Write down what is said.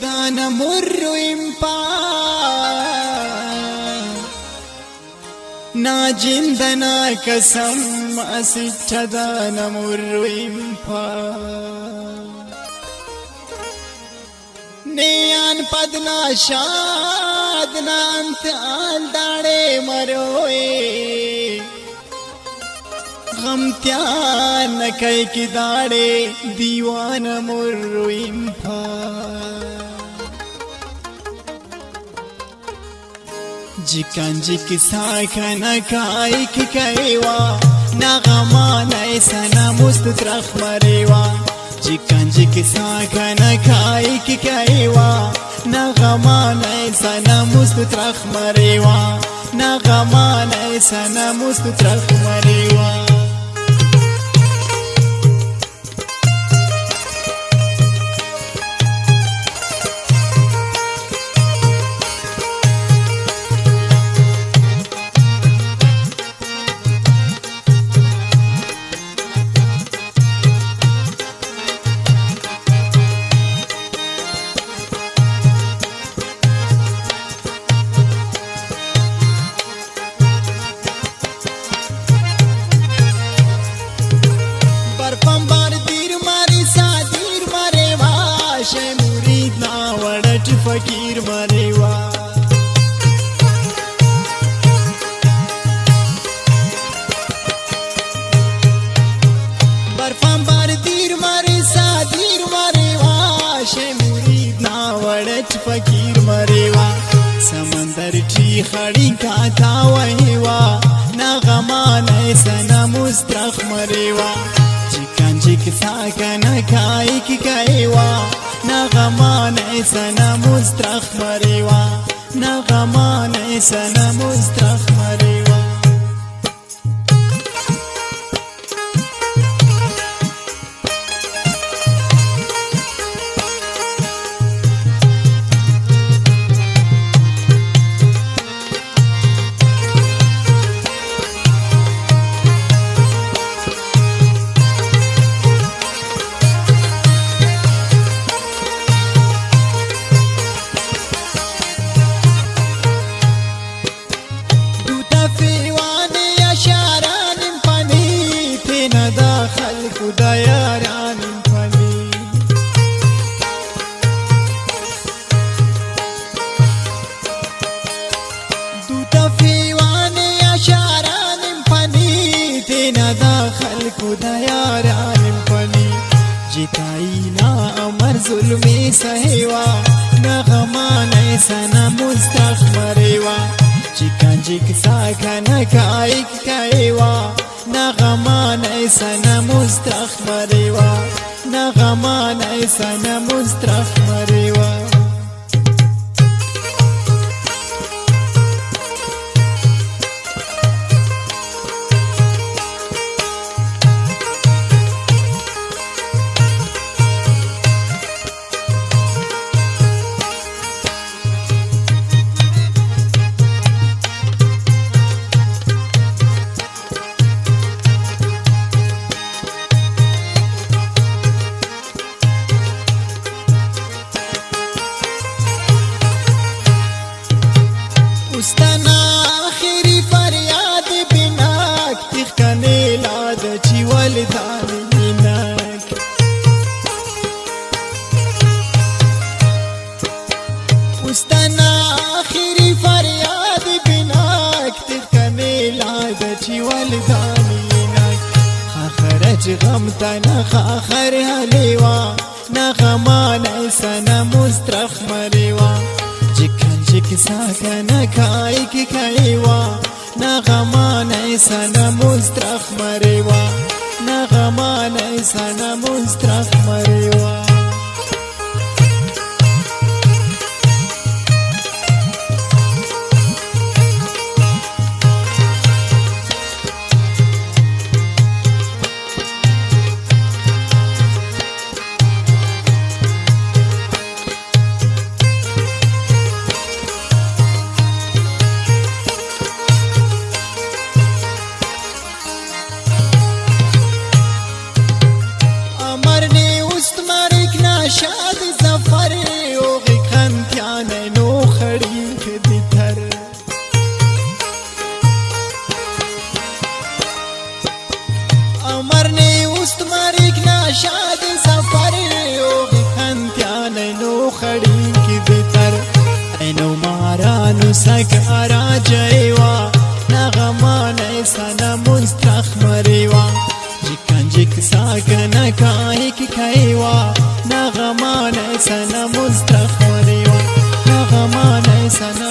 دان مر امپا نا جندنا قسم اسچ دان مر امپا نیان پدنا شادنا انت آل داڑے مروئے غم تیان نکای کی داڑے دیوان مروئیم پا جکان جک ساکن کائی کی کئیوا ناغمان ایسانا مستطرخ مریوا جکان جک ساکن کائی کی کئیوا ناغمان ایسانا مستطرخ مریوا ناغمان ایسانا مستطرخ مریوا فقیر مریوا برفام بار دیر مری سادیر مریوا شه مرید ناوڑچ فقیر مریوا سمندر چی خڑی کاتا وحیوا ناغمان ایسنا مسترخ مریوا چکان چک ساکن کائی کی کئیوا ناغمان ایسنا مسترخ مریوا ناغمان ایسنا مسترخ مریوا جتائینا امر ظلمی سہیوا نغمان ایسنا مستخ مریوا چکان چک ساکن کائک کئیوا نغمان ایسنا مستخ مریوا نغمان ایسنا مستخ مریوا استنا آخری فریاد بناک تخکنے لاد چی والدان بناک استنا آخری فریاد بناک تخکنے لاد چی والدان بناک خاخرچ غمتنا خاخر حلیوا نغمان ایسنا مسترخ مریوا جکان جک ساکن کائی کی کئیوا ناغمان ایسنا مسترخ مریوا ناغمان ایسنا مسترخ مریوا خړین کې دتر اینو مارانو سک ارا جایوا نغمانه سنا مستخمریوا جکنجک ساکن کایک کایوا نغمانه سنا مستخمریوا نغمانه سنا